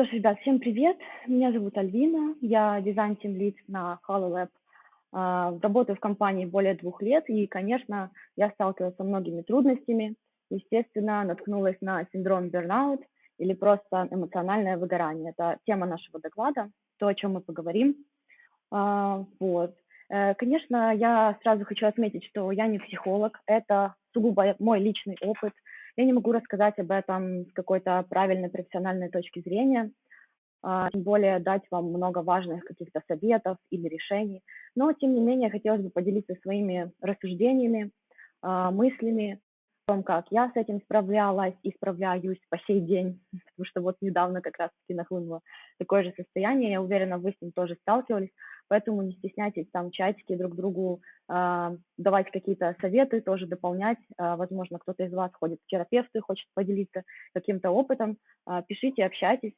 Что ж, ребят, всем привет. Меня зовут Альвина, я дизайн-тимлид на HoloLab. Работаю в компании более 2 лет, и, конечно, я сталкивалась со многими трудностями. Естественно, наткнулась на синдром burnout или просто эмоциональное выгорание. Это тема нашего доклада, то, о чем мы поговорим. Вот. Конечно, я сразу хочу отметить, что я не психолог, это сугубо мой личный опыт. Я не могу рассказать об этом с какой-то правильной профессиональной точки зрения, тем более дать вам много важных каких-то советов или решений. Но, тем не менее, хотелось бы поделиться своими рассуждениями, мыслями о том, как я с этим справлялась и справляюсь по сей день, потому что вот недавно как раз-таки нахлынуло такое же состояние. Я уверена, вы с ним тоже сталкивались, поэтому не стесняйтесь там в чатике друг другу давать какие-то советы, тоже дополнять. Возможно, кто-то из вас ходит к терапевту и хочет поделиться каким-то опытом. Пишите, общайтесь.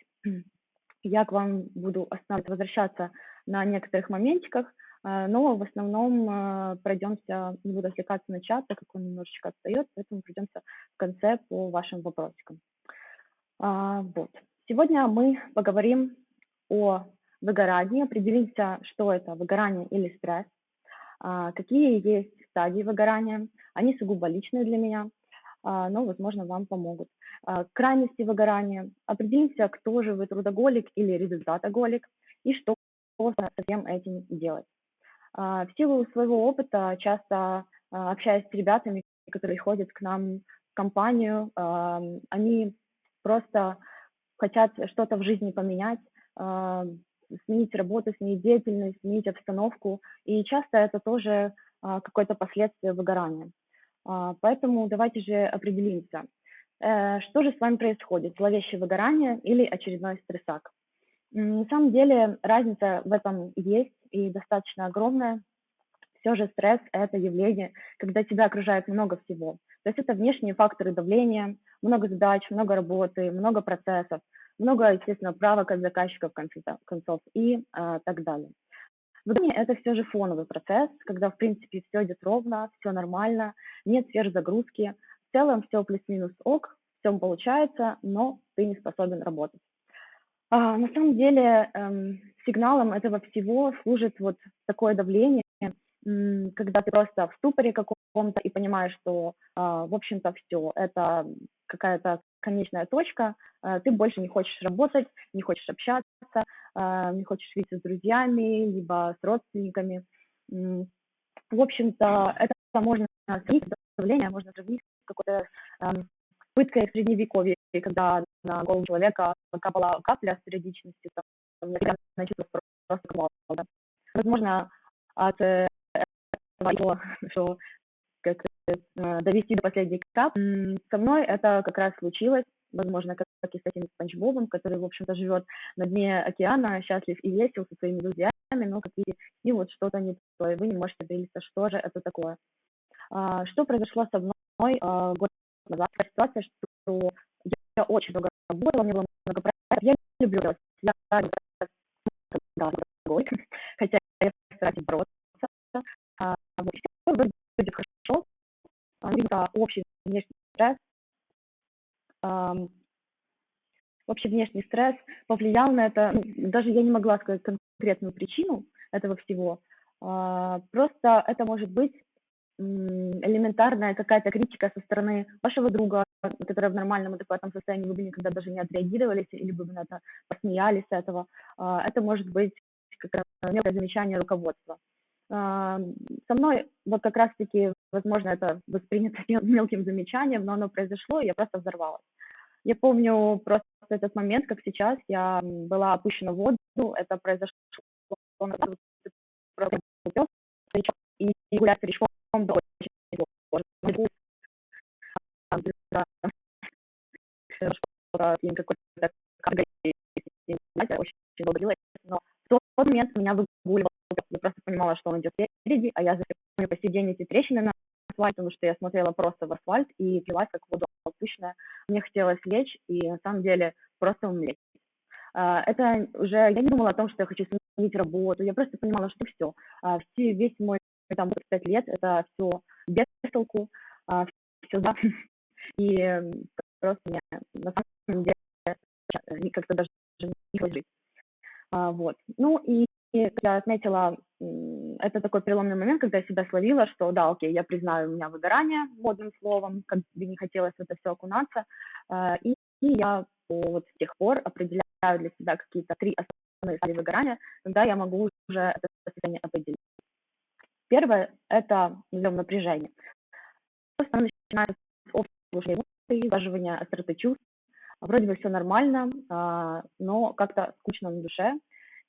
Я к вам буду возвращаться на некоторых моментиках, но в основном пройдемся, не буду отвлекаться на чат, так как он немножечко отстает, поэтому пройдемся в конце по вашим вопросикам. Вот. Сегодня мы поговорим о выгорании, определимся, что это выгорание или стресс, какие есть стадии выгорания, они сугубо личные для меня, но, возможно, вам помогут. Крайности выгорания, определимся, кто же вы, трудоголик или результатоголик, и что со всем этим делать. В силу своего опыта, часто общаясь с ребятами, которые ходят к нам в компанию, они просто хотят что-то в жизни поменять, сменить работу, сменить деятельность, сменить обстановку, и часто это тоже какое-то последствие выгорания. Поэтому давайте же определимся, что же с вами происходит, зловещее выгорание или очередной стрессак. На самом деле разница в этом есть и достаточно огромная. Все же стресс – это явление, когда тебя окружает много всего. То есть это внешние факторы давления, много задач, много работы, много процессов, много, естественно, правок от заказчиков, в конце концов, и так далее. Выгорание – это все же фоновый процесс, когда, в принципе, все идет ровно, все нормально, нет сверхзагрузки, в целом все плюс-минус ок, все получается, но ты не способен работать. На самом деле сигналом этого всего служит вот такое давление, когда ты просто в ступоре каком-то и понимаешь, что, в общем-то, все, это какая-то конечная точка, ты больше не хочешь работать, не хочешь общаться, не хочешь видеться с друзьями, либо с родственниками. В общем-то, это можно сравнить, давление можно сравнить с какой-то пыткой в Средневековье, когда на голову человека капала капля с периодичностью, там, на часов просто капала, да. Возможно, от этого, что как довести до последней капли. Со мной это как раз случилось, возможно, как и с этим Спанч Бобом, который, в общем-то, живет на дне океана, счастлив и весел со своими друзьями, но, как видите, с ним вот что-то не то, и вы не можете определиться, что же это такое. Что произошло со мной год назад? Такая ситуация, что я очень много работала, у меня было много проектов, я не люблю делать, я да, трудоголик, хотя я стараюсь бороться, вот, всё выглядит хорошо, видно общий внешний стресс, ам, общий внешний стресс повлиял на это. Ну, даже я не могла сказать конкретную причину этого всего. Просто это может быть элементарная какая-то критика со стороны вашего друга, которая в нормальном, адекватном состоянии, вы бы никогда даже не отреагировали или бы вы на это посмеялись с этого. Это может быть как мелкое замечание руководства. Со мной вот как раз-таки, возможно, это воспринято мелким замечанием, но оно произошло, и я просто взорвалась. Я помню просто этот момент, как сейчас, я была опущена в воду, это произошло просто и гулять с старичком было очень сложно. Какой-то очень долго длилось, но в тот момент меня выгуливал, я просто понимала, что он идет впереди, а я помню по сей день эти трещины на асфальте, потому что я смотрела просто в асфальт и пилась как вода опущенная. Мне хотелось лечь и на самом деле просто умереть. Это уже я не думала о том, что я хочу сменить работу, я просто понимала, что все, весь мой там 5 лет это все без толку, все да. И просто мне на самом деле как-то даже не хотелось жить. Вот. Ну и я отметила, это такой переломный момент, когда я себя словила, что да, окей, я признаю, у меня выгорание, модным словом, как бы не хотелось в это все окунаться. И я вот с тех пор определяю для себя какие-то 3 основные стадии выгорания, когда я могу уже это состояние определить. Первое — это, назовем, напряжение. Просто оно начинается с общего эмоций, сглаживания остроты чувств. Вроде бы все нормально, но как-то скучно на душе.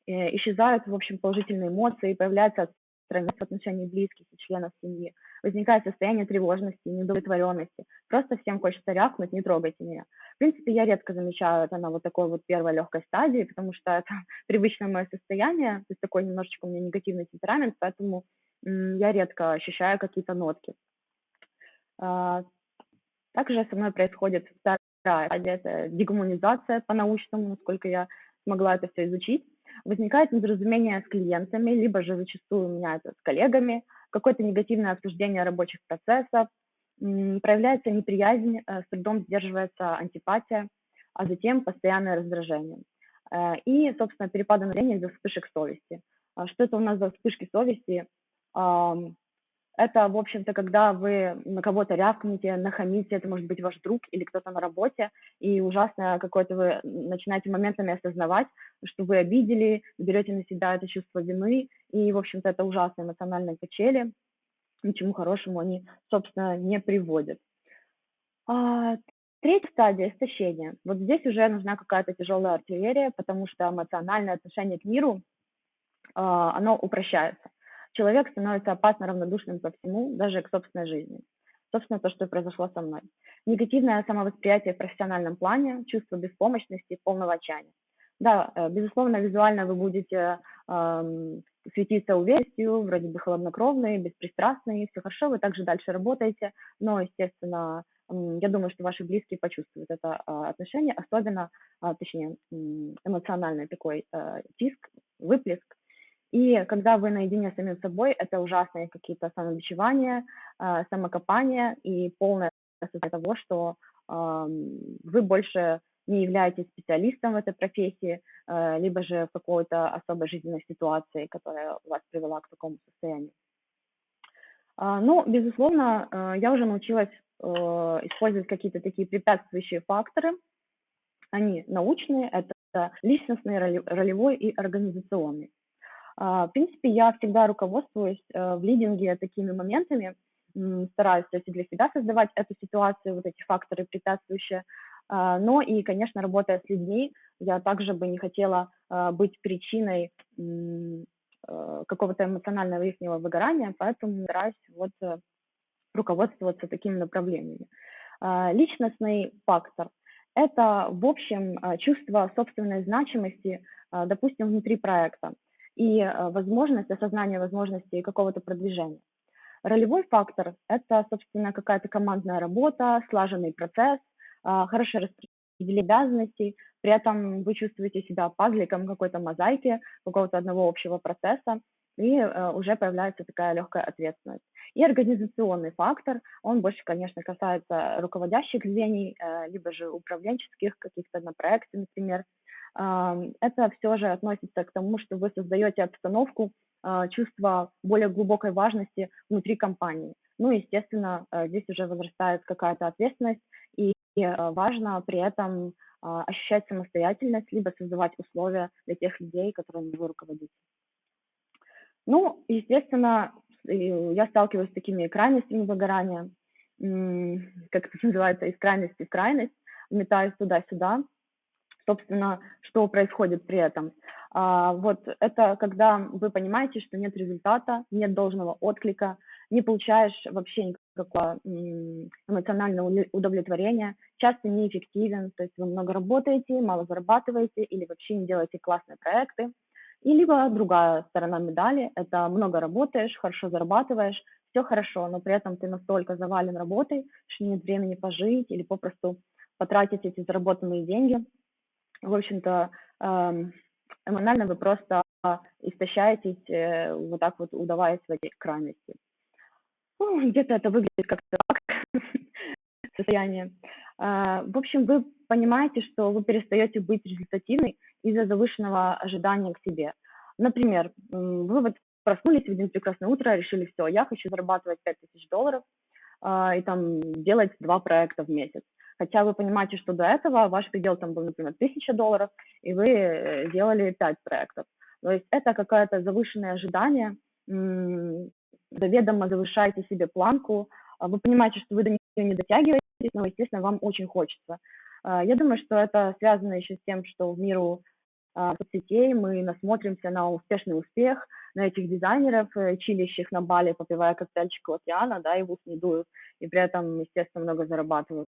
Исчезают, в общем, положительные эмоции, появляется отстраненность в отношении близких и членов семьи, возникает состояние тревожности, неудовлетворенности. Просто всем хочется рявкнуть: не трогайте меня. В принципе, я редко замечаю это на вот такой вот первой легкой стадии, потому что это привычное мое состояние, то есть такой немножечко у меня негативный темперамент, поэтому я редко ощущаю какие-то нотки. А, Также со мной происходит вторая стадия — это дегуманизация по-научному, насколько я смогла это все изучить. Возникает недоразумение с клиентами, либо же зачастую у меня это с коллегами, какое-то негативное обсуждение рабочих процессов, проявляется неприязнь, с трудом сдерживается антипатия, а затем постоянное раздражение. И, собственно, перепады настроения из-за вспышек совести. Что это у нас за вспышки совести? Это, в общем-то, когда вы на кого-то рявкнете, нахамите, это может быть ваш друг или кто-то на работе, и ужасно какой-то вы начинаете моментами осознавать, что вы обидели, берете на себя это чувство вины, и, в общем-то, это ужасные эмоциональные качели, ни к чему хорошему они, собственно, не приводят. А, Третья стадия — истощение. Вот здесь уже нужна какая-то тяжелая артиллерия, потому что эмоциональное отношение к миру оно упрощается. Человек становится опасно равнодушным ко всему, даже к собственной жизни. Собственно, то, что и произошло со мной. Негативное самовосприятие в профессиональном плане, чувство беспомощности, полного отчаяния. Да, безусловно, визуально вы будете светиться уверенностью, вроде бы хладнокровные, беспристрастные, все хорошо, вы также дальше работаете, но, естественно, я думаю, что ваши близкие почувствуют это отношение, особенно, точнее, эмоциональный такой тиск, выплеск. И когда вы наедине с самим собой, это ужасные какие-то самобичевания, самокопания и полное осознание того, что вы больше не являетесь специалистом в этой профессии, либо же в какой-то особой жизненной ситуации, которая вас привела к такому состоянию. Ну, безусловно, я уже научилась использовать какие-то такие препятствующие факторы. Они научные, это личностный, ролевой и организационный. В принципе, я всегда руководствуюсь в лидинге такими моментами, стараюсь, то есть, для себя создавать эту ситуацию, вот эти факторы препятствующие. Но и, конечно, работая с людьми, я также бы не хотела быть причиной какого-то эмоционального ихнего выгорания, поэтому стараюсь вот руководствоваться такими направлениями. Личностный фактор — это, в общем, чувство собственной значимости, допустим, внутри проекта и возможность, осознание возможностей какого-то продвижения. Ролевой фактор — это, собственно, какая-то командная работа, слаженный процесс, хорошее распределение обязанностей, при этом вы чувствуете себя пазликом какой-то мозаики, какого-то одного общего процесса, и уже появляется такая легкая ответственность. И организационный фактор, он больше, конечно, касается руководящих звеньев, либо же управленческих каких-то на проекте, например. Это все же относится к тому, что вы создаете обстановку, чувство более глубокой важности внутри компании. Ну, естественно, здесь уже возрастает какая-то ответственность, и важно при этом ощущать самостоятельность, либо создавать условия для тех людей, которыми вы руководите. Ну, естественно, я сталкиваюсь с такими крайностями выгорания, как это называется, из крайности в крайность, метаюсь туда-сюда. Собственно, что происходит при этом? Вот это когда вы понимаете, что нет результата, нет должного отклика, не получаешь вообще никакого эмоционального удовлетворения, часто неэффективен, то есть вы много работаете, мало зарабатываете или вообще не делаете классные проекты. И либо другая сторона медали — это много работаешь, хорошо зарабатываешь, все хорошо, но при этом ты настолько завален работой, что нет времени пожить или попросту потратить эти заработанные деньги. В общем-то, эмоционально вы просто истощаетесь, вот так вот удаваясь в эти крайности. Ну, где-то это выглядит как-то так, состояние. В общем, вы понимаете, что вы перестаете быть результативной, из-за завышенного ожидания к себе. Например, вы вот проснулись в один прекрасное утро, решили, все, я хочу зарабатывать $5000, и там делать 2 проекта в месяц. Хотя вы понимаете, что до этого ваш предел там был, например, $1000, и вы делали 5 проектов. То есть это какое-то завышенное ожидание, заведомо завышаете себе планку, вы понимаете, что вы до нее не дотягиваетесь, но, естественно, вам очень хочется. Я думаю, что это связано еще с тем, что в миру соцсетей мы насмотримся на успешный успех, на этих дизайнеров, чилищих на Бали, попивая коктейльчик у океана, да, и в ус не дуют, и при этом, естественно, много зарабатывают.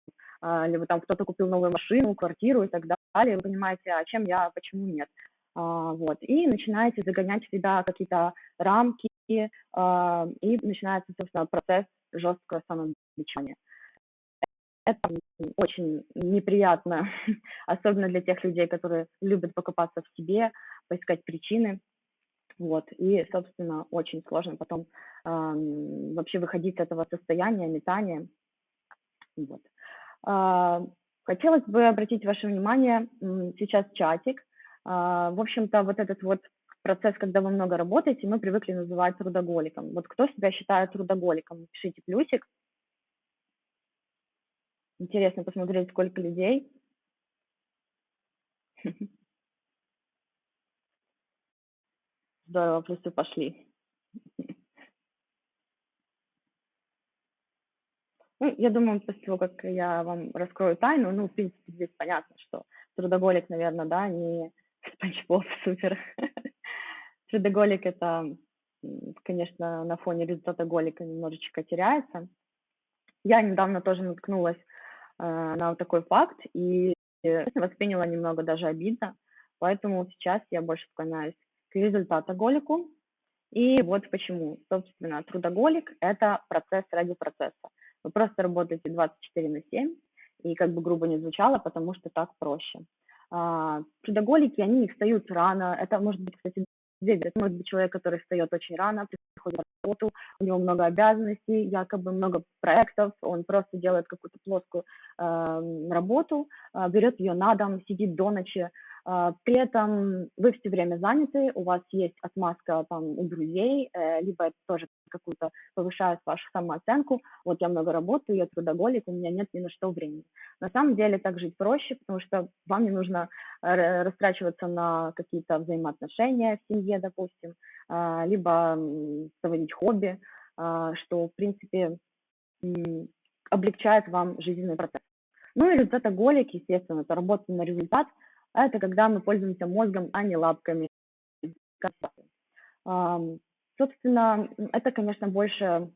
Либо там кто-то купил новую машину, квартиру и так далее, вы понимаете, а чем я, почему нет. Вот, и начинаете загонять в себя какие-то рамки, и начинается, собственно, процесс жесткого самобичевания. Это очень неприятно, особенно для тех людей, которые любят покопаться в себе, поискать причины. Вот, и, собственно, очень сложно потом вообще выходить с этого состояния, метания. Вот. А, Хотелось бы обратить ваше внимание, сейчас чатик. В общем-то, вот этот вот процесс, когда вы много работаете, мы привыкли называть трудоголиком. Вот кто себя считает трудоголиком? Пишите плюсик. Интересно посмотреть, сколько людей. Здорово, плюсы пошли. Ну, я думаю, после того, как я вам раскрою тайну, ну, в принципе, здесь понятно, что трудоголик, наверное, да, не Спанч Боб супер. Трудоголик – это, конечно, на фоне результата голика немножечко теряется. Я недавно тоже наткнулась на вот такой факт и восприняла немного даже обидно, поэтому сейчас я больше склоняюсь к результатоголику. И вот почему. Собственно, трудоголик – это процесс ради процесса. Вы просто работаете 24/7, и как бы грубо не звучало, потому что так проще. Трудоголики, они встают рано. Это может быть, кстати, это может быть человек, который встает очень рано, приходит на работу, у него много обязанностей, якобы много проектов, он просто делает какую-то плоскую работу, берет ее на дом, сидит до ночи. При этом вы все время заняты, у вас есть отмазка там у друзей, либо это тоже какую-то повышает вашу самооценку. Вот я много работаю, я трудоголик, у меня нет ни на что времени. На самом деле так жить проще, потому что вам не нужно растрачиваться на какие-то взаимоотношения в семье, допустим, либо заводить хобби, что, в принципе, облегчает вам жизненный процесс. Ну и результатоголик, естественно, это работа на результат, а это когда мы пользуемся мозгом, а не лапками. Собственно, это, конечно, больше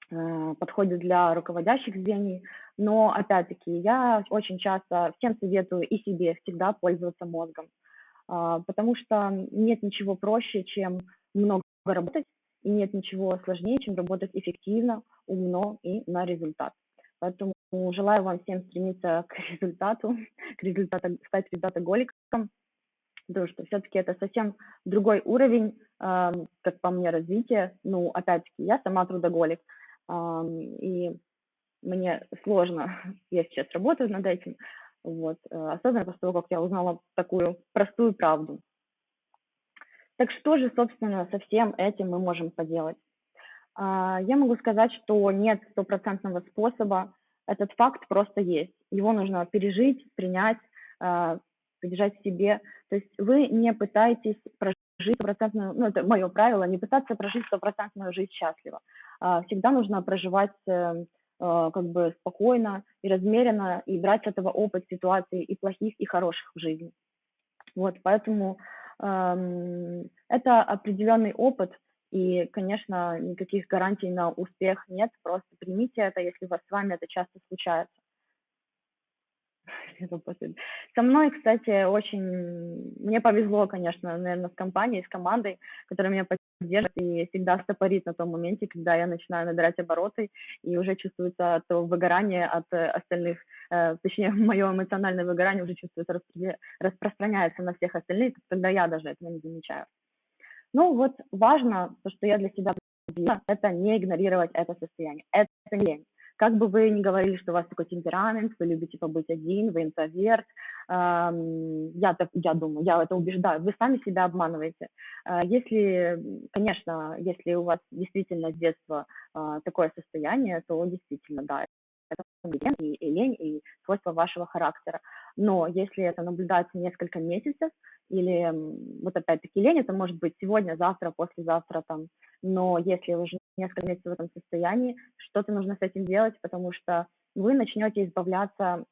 подходит для руководящих звеньев, но, опять-таки, я очень часто всем советую и себе всегда пользоваться мозгом, потому что нет ничего проще, чем много работать, и нет ничего сложнее, чем работать эффективно, умно и на результат. Поэтому желаю вам всем стремиться к результату, стать результатоголиком, потому что все-таки это совсем другой уровень, как по мне, развития. Ну, опять-таки, я сама трудоголик, и мне сложно, я сейчас работаю над этим, вот, особенно после того, как я узнала такую простую правду. Так что же, собственно, со всем этим мы можем поделать? Я могу сказать, что нет стопроцентного способа, этот факт просто есть. Его нужно пережить, принять, поддержать в себе. То есть вы не пытаетесь прожить стопроцентную, ну, это мое правило, не пытаться прожить стопроцентную жизнь счастливо. Всегда нужно проживать как бы спокойно и размеренно, и брать с этого опыт ситуаций и плохих, и хороших в жизни. Вот, поэтому это определенный опыт, и, конечно, никаких гарантий на успех нет, просто примите это, если с вами это часто случается. Со мной, кстати, очень мне повезло, конечно, наверное, с компанией, с командой, которая меня поддерживает и всегда стопорит на том моменте, когда я начинаю набирать обороты, и уже чувствуется то выгорание от остальных, точнее, мое эмоциональное выгорание уже чувствуется, распространяется на всех остальных, когда я даже этого не замечаю. Ну вот важно, то, что я для себя определила, это не игнорировать это состояние. Это не лень. Как бы вы ни говорили, что у вас такой темперамент, вы любите побыть один, вы интроверт, я думаю, я в это убеждаю, вы сами себя обманываете. Если, конечно, если у вас действительно с детства такое состояние, то действительно, да, это и лень, и свойство вашего характера. Но если это наблюдается несколько месяцев, или вот опять-таки лень, это может быть сегодня, завтра, послезавтра там, но если вы уже несколько месяцев в этом состоянии, что-то нужно с этим делать, потому что вы начнете избавляться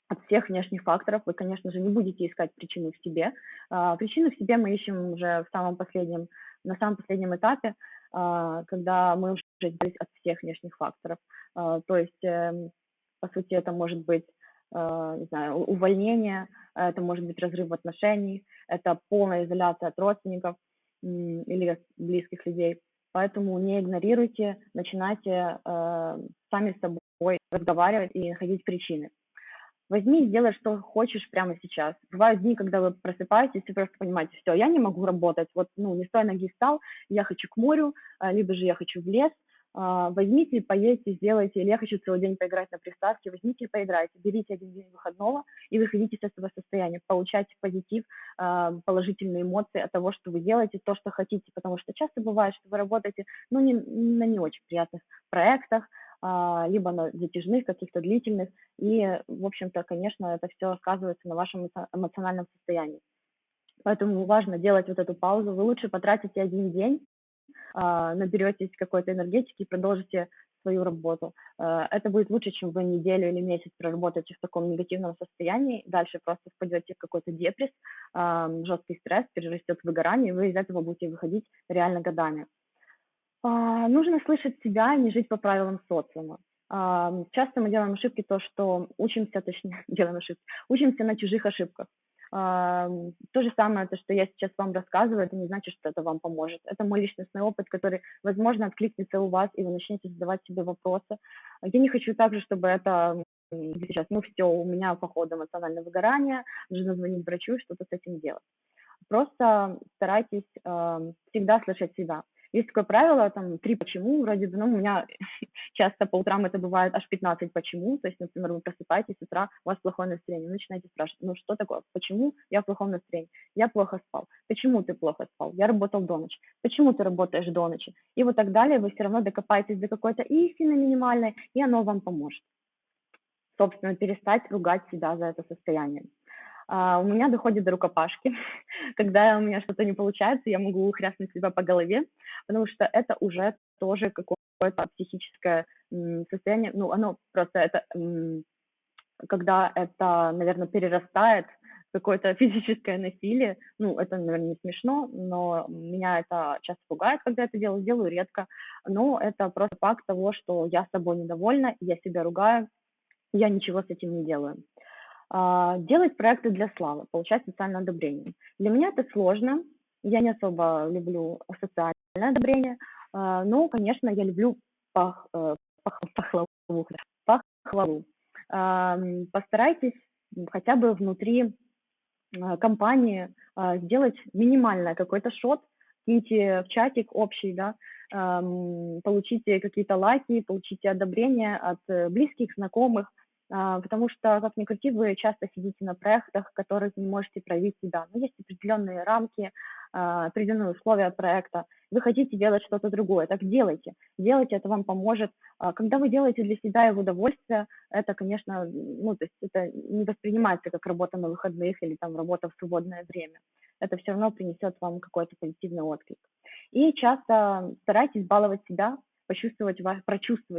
от всех внешних факторов. Вы, конечно же, не будете искать причину в себе. Причину в себе мы ищем уже на самом последнем этапе, когда мы уже избавились от всех внешних факторов. То есть, по сути, это может быть, не знаю, увольнение, это может быть разрыв отношений, это полная изоляция от родственников или близких людей. Поэтому не игнорируйте, начинайте сами с собой разговаривать и находить причины. Возьми и сделай, что хочешь прямо сейчас. Бывают дни, когда вы просыпаетесь и просто понимаете, все, я не могу работать, вот, ну, не с той ноги встал, я хочу к морю, либо же я хочу в лес. Возьмите, поедьте, сделайте, или я хочу целый день поиграть на приставке, возьмите и поиграйте, берите один день выходного и выходите из этого состояния, получайте позитив, положительные эмоции от того, что вы делаете, то, что хотите, потому что часто бывает, что вы работаете, ну, на не очень приятных проектах, либо на затяжных, каких-то длительных, и, в общем-то, конечно, это все сказывается на вашем эмоциональном состоянии. Поэтому важно делать вот эту паузу. Вы лучше потратите один день, наберетесь какой-то энергетики и продолжите свою работу. Это будет лучше, чем вы неделю или месяц проработаете в таком негативном состоянии, дальше просто впадете в какой-то депресс, жесткий стресс, перерастет в выгорание, и вы из этого будете выходить реально годами. Нужно слышать себя, не жить по правилам социума. Часто мы делаем ошибки, то, что учимся, точнее, делаем ошибки, учимся на чужих ошибках. То же самое, то, что я сейчас вам рассказываю, это не значит, что это вам поможет. Это мой личностный опыт, который, возможно, откликнется у вас, и вы начнете задавать себе вопросы. Я не хочу также, чтобы это сейчас, ну все, у меня, походу, эмоциональное выгорание, нужно звонить врачу и что-то с этим делать. Просто старайтесь всегда слышать себя. Есть такое правило, там, 3 почему, вроде бы, ну, у меня часто по утрам это бывает аж 15 почему, то есть, например, вы просыпаетесь с утра, у вас плохое настроение, вы начинаете спрашивать, ну, что такое, почему я в плохом настроении, я плохо спал, почему ты плохо спал, я работал до ночи, почему ты работаешь до ночи, и вот так далее, вы все равно докопаетесь до какой-то истины минимальной, и оно вам поможет, собственно, перестать ругать себя за это состояние. У меня доходит до рукопашки. Когда у меня что-то не получается, я могу хряснуть себя по голове, потому что это уже тоже какое-то психическое состояние. Ну, оно просто это, когда это, наверное, перерастает в какое-то физическое насилие. Ну, это, наверное, не смешно, но меня это часто пугает, когда я это делаю редко. Но это просто факт того, что я собой недовольна, я себя ругаю, я ничего с этим не делаю. Делать проекты для славы, получать социальное одобрение. Для меня это сложно. Я не особо люблю социальное одобрение, но, конечно, я люблю похвалу. Похвалу. Постарайтесь хотя бы внутри компании сделать минимальный какой-то шот, киньте в чатик общий, да, получите какие-то лайки, получите одобрение от близких, знакомых, потому что, как ни крути, вы часто сидите на проектах, в которых не можете проявить себя. Но есть определенные рамки, определенные условия проекта. Вы хотите делать что-то другое, так делайте. Делайте, это вам поможет. Когда вы делаете для себя и в удовольствие, это, конечно, ну, то есть это не воспринимается как работа на выходных или там работа в свободное время. Это все равно принесет вам какой-то позитивный отклик. И часто старайтесь баловать себя, прочувствовать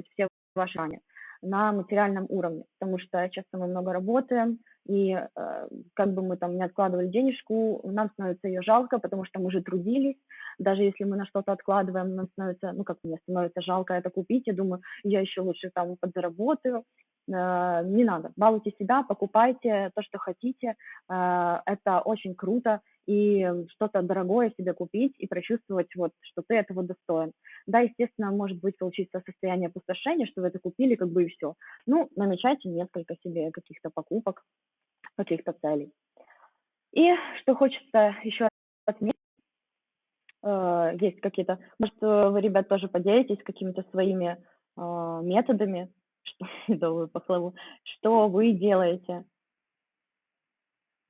все ваши желания на материальном уровне, потому что часто мы много работаем, и как бы мы там не откладывали денежку, нам становится ее жалко, потому что мы уже трудились, даже если мы на что-то откладываем, нам становится, ну как мне становится жалко это купить, я думаю, я еще лучше там подзаработаю. Не надо, балуйте себя, покупайте то, что хотите, это очень круто, и что-то дорогое себе купить и прочувствовать, вот, что ты этого достоин. Да, естественно, может быть, получится состояние опустошения, что вы это купили, как бы и все. Ну, намечайте несколько себе каких-то покупок, каких-то целей. И что хочется еще отметить, есть какие-то, может, вы, ребят, тоже поделитесь какими-то своими методами, что медовую пахлаву, что вы делаете.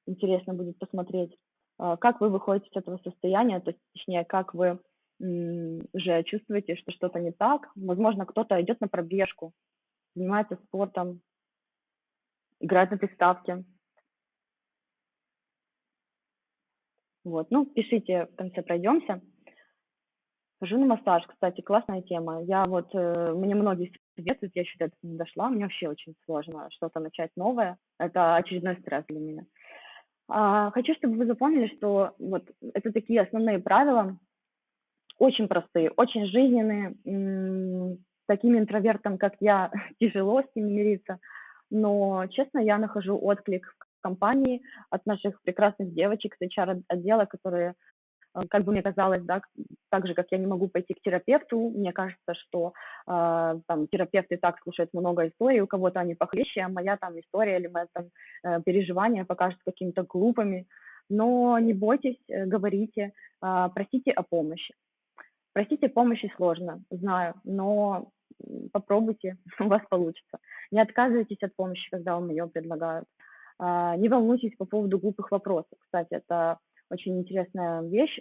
Интересно будет посмотреть, как вы выходите из этого состояния, то есть, точнее, как вы уже чувствуете, что что-то не так. Возможно, кто-то идет на пробежку, занимается спортом, играет на приставке. Вот, ну, пишите, в конце пройдемся. Хожу на массаж, кстати, классная тема. Я вот, мне многие советуют, я еще до этого не дошла, мне вообще очень сложно что-то начать новое. Это очередной стресс для меня. Хочу, чтобы вы запомнили, что вот это такие основные правила, очень простые, очень жизненные. Таким интровертам, как я, тяжело с ними мириться, но, честно, я нахожу отклик в компании от наших прекрасных девочек с HR-отдела, которые, как бы мне казалось, да, так же, как я не могу пойти к терапевту, мне кажется, что там терапевт и так слушает много историй, у кого-то они похлеще, а моя там история или мои там переживания покажутся какими-то глупыми. Но не бойтесь, говорите, просите о помощи. Просить о помощи сложно, знаю, но попробуйте, у вас получится. Не отказывайтесь от помощи, когда вам ее предлагают. Не волнуйтесь по поводу глупых вопросов. Кстати, это очень интересная вещь.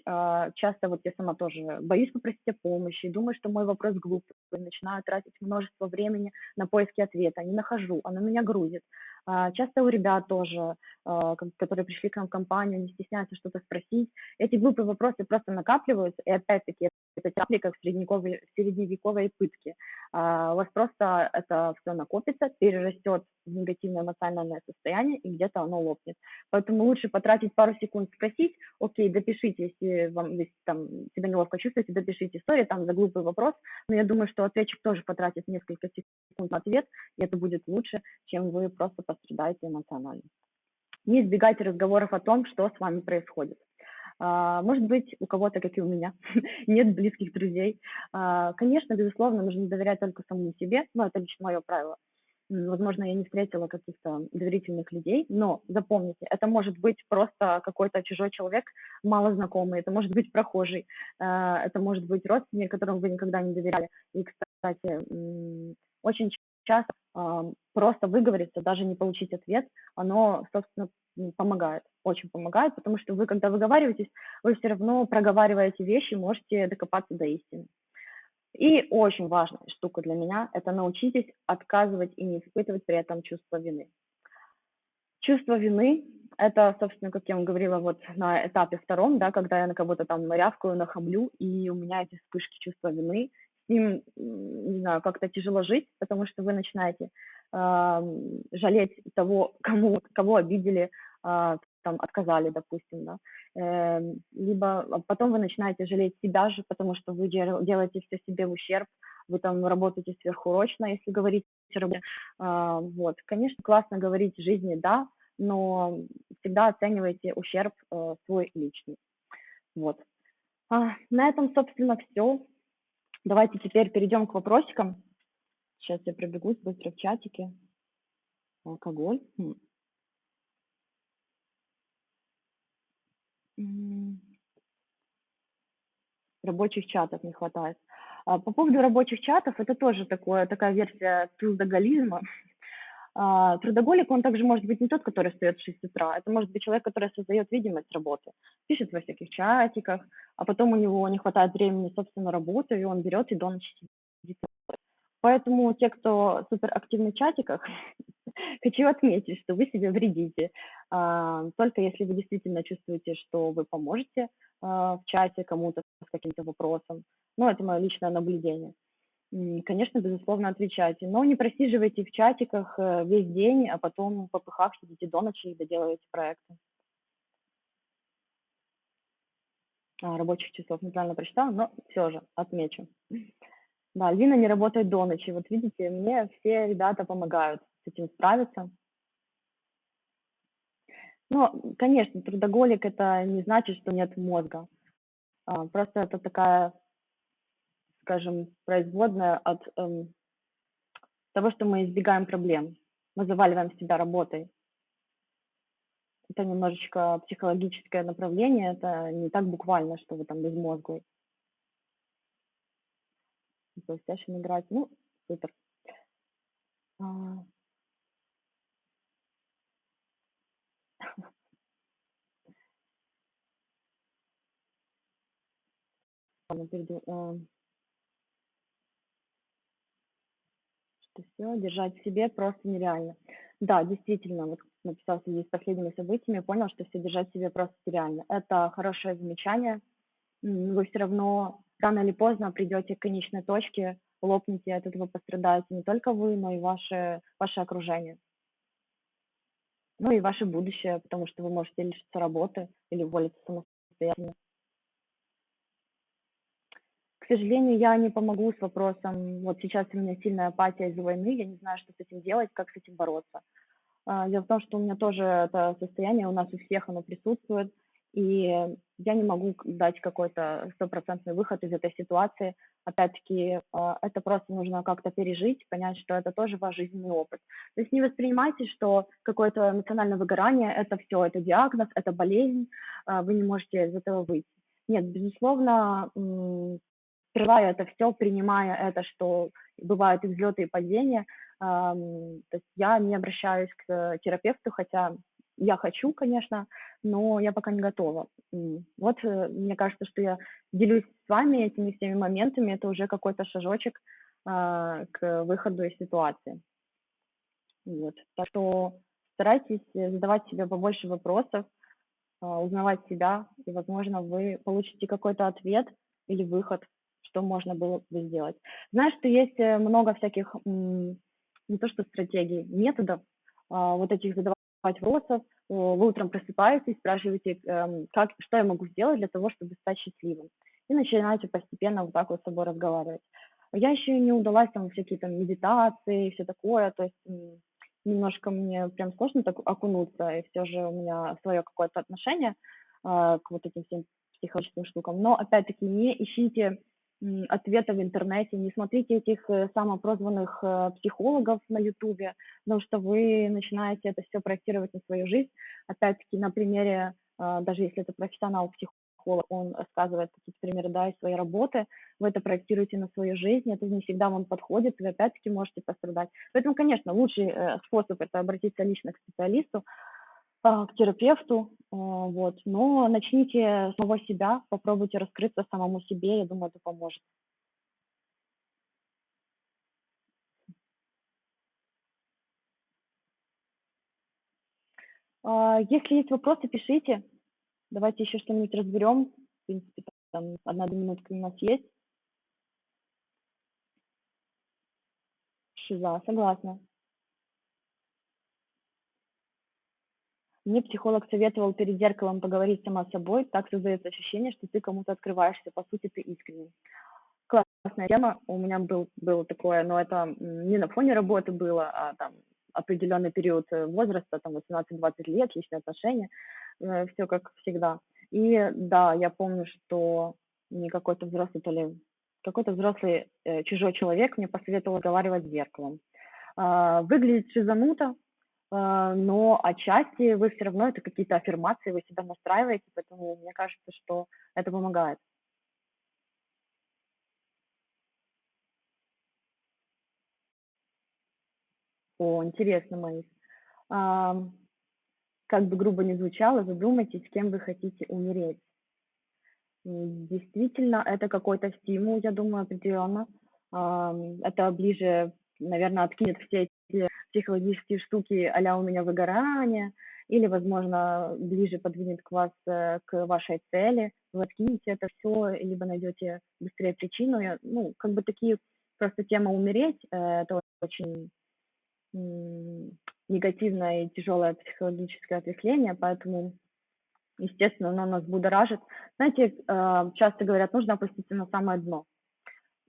Часто вот я сама тоже боюсь попросить о помощи, думаю, что мой вопрос глупый, начинаю тратить множество времени на поиски ответа, не нахожу, оно меня грузит. Часто у ребят тоже, которые пришли к нам в компанию, не стесняются что-то спросить. Эти глупые вопросы просто накапливаются, и опять-таки это тяпли, как в средневековой пытке. У вас просто это все накопится, перерастет в негативное эмоциональное состояние, и где-то оно лопнет. Поэтому лучше потратить пару секунд, спросить, окей, допишите, если вам если, там, себя неловко чувствуете, допишите историю там за глупый вопрос, но я думаю, что ответчик тоже потратит несколько секунд на ответ, и это будет лучше, чем вы просто пострадаете эмоционально. Не избегайте разговоров о том, что с вами происходит. Может быть, у кого-то, как и у меня, нет близких друзей. Конечно, безусловно, нужно доверять только самому себе, но это лично мое правило. Возможно, я не встретила каких-то доверительных людей, но запомните, это может быть просто какой-то чужой человек, мало знакомый, это может быть прохожий, это может быть родственник, которому вы никогда не доверяли. И, кстати, очень часто просто выговориться, даже не получить ответ, оно, собственно, помогает, очень помогает, потому что вы, когда выговариваетесь, вы все равно проговариваете вещи, можете докопаться до истины. И очень важная штука для меня – это научитесь отказывать и не испытывать при этом чувство вины. Чувство вины – это, собственно, как я вам говорила, вот на этапе втором, да, когда я на кого-то там рявкаю, нахамлю, и у меня эти вспышки чувства вины, с ним, не знаю, как-то тяжело жить, потому что вы начинаете жалеть того, кого обидели, там, отказали, допустим, да, либо потом вы начинаете жалеть себя же, потому что вы делаете все себе в ущерб, вы там работаете сверхурочно, если говорить о работе. Вот, конечно, классно говорить в жизни «да», но всегда оценивайте ущерб свой личный. Вот. На этом, собственно, все. Давайте теперь перейдем к вопросикам. Сейчас я пробегусь быстро в чатике. Алкоголь. Рабочих чатов не хватает. По поводу рабочих чатов, это тоже такая версия трудоголизма. Трудоголик, он также может быть не тот, который встает в 6 утра, это может быть человек, который создает видимость работы, пишет во всяких чатиках, а потом у него не хватает времени, собственно, на работу, и он берет и до ночи сидит. Поэтому те, кто суперактивны в чатиках, хочу отметить, что вы себе вредите. Только если вы действительно чувствуете, что вы поможете в чате кому-то с каким-то вопросом. Ну, это мое личное наблюдение. Конечно, безусловно, отвечайте, но не просиживайте в чатиках весь день, а потом в попыхах сидите до ночи и доделаете проекты. Рабочих часов неправильно прочитала, но все же отмечу. Да, Лина не работает до ночи. Вот видите, мне все ребята помогают с этим справиться. Ну, конечно, трудоголик – это не значит, что нет мозга. Просто это такая, скажем, производная от того, что мы избегаем проблем. Мы заваливаем себя работой. Это немножечко психологическое направление, это не так буквально, что вы там безмозглый. PlayStation играть. Ну, Супер. А, ладно, что все держать в себе просто нереально. Да, действительно, вот написал в связи с последними событиями, понял, что все держать в себе просто нереально. Это хорошее замечание. Вы все равно рано или поздно придете к конечной точке, лопнете, от этого пострадаете не только вы, но и ваше окружение. Ну и ваше будущее, потому что вы можете лишиться работы или уволиться самостоятельно. К сожалению, я не помогу с вопросом. Вот сейчас у меня сильная апатия из-за войны, я не знаю, что с этим делать, как с этим бороться. Дело в том, что у меня тоже это состояние, у нас у всех оно присутствует, и я не могу дать какой-то стопроцентный выход из этой ситуации. Опять-таки, это просто нужно как-то пережить, понять, что это тоже ваш жизненный опыт. То есть не воспринимайте, что какое-то эмоциональное выгорание – это все, это диагноз, это болезнь, вы не можете из этого выйти. Нет, безусловно, скрывая это все, принимая это, что бывают и взлеты, и падения, то есть я не обращаюсь к терапевту, хотя я хочу, конечно, но я пока не готова. Вот, мне кажется, что я делюсь с вами этими всеми моментами, это уже какой-то шажочек, к выходу из ситуации. Вот. Так что старайтесь, задавать себе побольше вопросов, узнавать себя, и, возможно, вы получите какой-то ответ или выход, что можно было бы сделать. Знаешь, что есть много всяких, не то что стратегий, методов, вот этих задавать вопросов. Вы утром просыпаетесь, спрашиваете, что я могу сделать для того, чтобы стать счастливым. И начинаете постепенно вот так вот с собой разговаривать. Я еще не удалась там всякие там медитации и все такое, то есть немножко мне прям сложно так окунуться, и все же у меня свое какое-то отношение, к вот этим всем психологическим штукам. Но опять-таки не ищите, ответа в интернете, не смотрите этих, самопрозванных, психологов на "Ютубе", потому что вы начинаете это все проектировать на свою жизнь. Опять-таки на примере, даже если это профессионал-психолог, он рассказывает какие-то примеры, да, из своей работы, вы это проектируете на свою жизнь, это не всегда вам подходит, вы опять-таки можете пострадать. Поэтому, конечно, лучший, способ – это обратиться лично к специалисту, к терапевту, вот. Но начните с самого себя, попробуйте раскрыться самому себе, я думаю, это поможет. Если есть вопросы, пишите. Давайте еще что-нибудь разберем. В принципе, там 1-2 минутка у нас есть. Шиза, согласна. Мне психолог советовал перед зеркалом поговорить сама с собой. Так создается ощущение, что ты кому-то открываешься, по сути, ты искренне. Классная тема. У меня было такое, но это, не на фоне работы было, а там определенный период, возраста, там 18-20 лет, личные отношения, все как всегда. И да, я помню, что мне какой-то взрослый, чужой человек мне посоветовал разговаривать с зеркалом. Выглядит шизануто, но отчасти вы все равно это какие-то аффирмации, вы себя настраиваете, поэтому мне кажется, что это помогает. О, интересно, Маис. Ам, как бы грубо ни звучало, задумайтесь, кем вы хотите умереть. Действительно, это какой-то стимул, я думаю, определенно. Это ближе, наверное, откинет все эти психологические штуки а-ля "у меня выгорание", или, возможно, ближе подвинет к вас, к вашей цели. Вы откинете это все, либо найдете быстрее причину. Ну, как бы такие просто тема умереть, это очень, м, негативное и тяжелое психологическое ответвление, поэтому естественно, оно нас будоражит. Знаете, часто говорят, нужно опуститься на самое дно.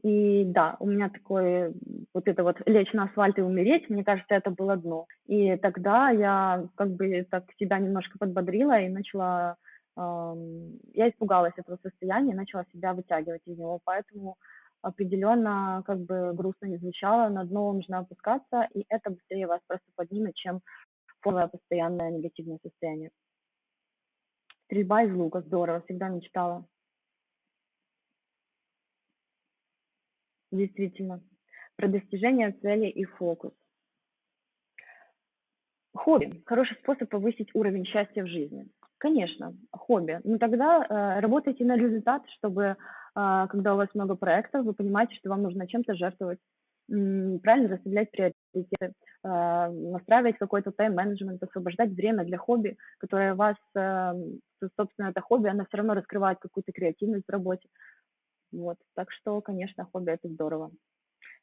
И да, у меня такое, вот это вот лечь на асфальт и умереть, мне кажется, это было дно. И тогда я как бы так себя немножко подбодрила и начала, я испугалась этого состояния и начала себя вытягивать из него. Поэтому определенно, как бы грустно не звучало, на дно нужно опускаться, и это быстрее вас просто поднимет, чем фоновое постоянное негативное состояние. Стрельба из лука, здорово, всегда мечтала. Действительно. про достижение цели и фокус. Хобби– хороший способ повысить уровень счастья в жизни. Конечно, хобби. Но тогда работайте на результат, чтобы, когда у вас много проектов, вы понимаете, что вам нужно чем-то жертвовать, правильно расставлять приоритеты, настраивать какой-то тайм-менеджмент, освобождать время для хобби, которое вас, собственно, это хобби, оно все равно раскрывает какую-то креативность в работе. Вот. Так что, конечно, хобби– это здорово.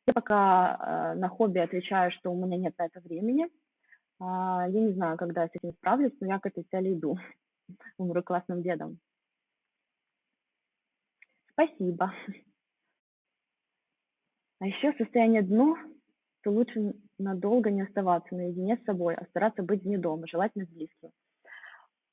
Я пока на хобби отвечаю, что у меня нет на это времени. Я не знаю, когда я с этим справлюсь, но я к этой цели иду. Умру классным дедом. Спасибо. А еще состояние дно, то лучше надолго не оставаться наедине с собой, а стараться быть вне дома, желательно с близкими.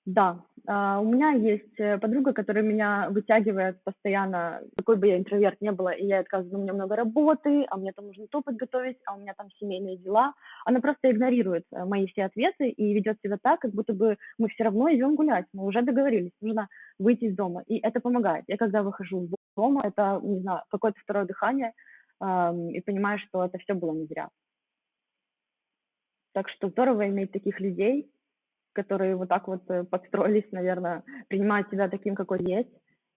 Да, у меня есть подруга, которая меня вытягивает постоянно, какой бы я интроверт не была, и я ей отказываю, у меня много работы, а мне там нужно то подготовить, а у меня там семейные дела. Она просто игнорирует мои все ответы и ведет себя так, как будто бы мы все равно идем гулять, мы уже договорились, нужно выйти из дома, и это помогает. Я когда выхожу из дома, это, не знаю, какое-то второе дыхание, и понимаю, что это все было не зря. Так что здорово иметь таких людей, которые вот так вот подстроились, наверное, принимают тебя таким, какой есть,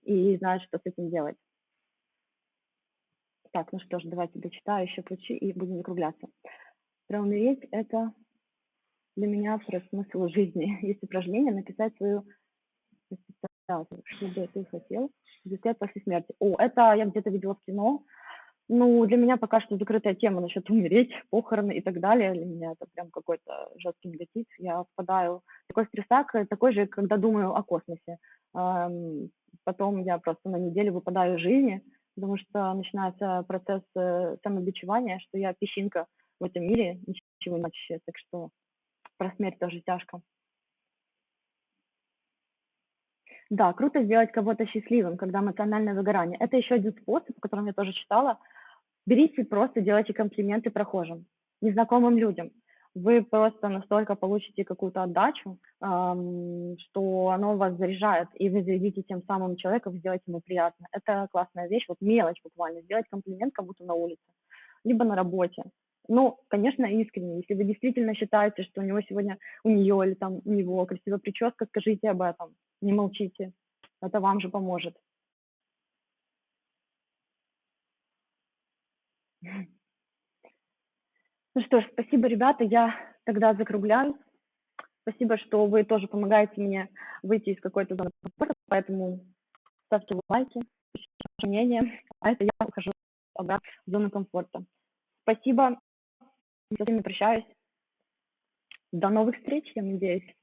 и знают, что с этим делать. Так, ну что ж, давайте дочитаю еще ключи и будем закругляться. Про умереть– это для меня про смысл жизни. Есть упражнение написать свою ассоциацию, что бы ты хотел сделать после смерти. О, это я где-то видела в кино. Ну, для меня пока что закрытая тема насчет умереть, похороны и так далее. Для меня это прям какой-то жесткий негатив. Я впадаю в такой стрессак, такой же, когда думаю о космосе. Ам, Потом я просто на неделю выпадаю из жизни, потому что начинается процесс самобичевания, что я песчинка в этом мире, ничего не значащее. Так что про смерть тоже тяжко. Да, круто сделать кого-то счастливым, когда эмоциональное выгорание. Это еще один способ, о котором я тоже читала. Берите и просто делайте комплименты прохожим, незнакомым людям. Вы просто настолько получите какую-то отдачу, что оно вас заряжает, и вы зарядите тем самым человека, вы сделаете ему приятно. Это классная вещь, вот мелочь буквально, сделать комплимент кому-то на улице, либо на работе. Ну, конечно, искренне. Если вы действительно считаете, что у него сегодня, у нее или там у него красивая прическа, скажите об этом, не молчите. Это вам же поможет. Ну что ж, спасибо, ребята. Я тогда закругляюсь. Спасибо, что вы тоже помогаете мне выйти из какой-то зоны комфорта, поэтому ставьте лайки, пишите ваше мнение, а это я ухожу обратно в зону комфорта. Спасибо, со всеми прощаюсь. До новых встреч, я надеюсь.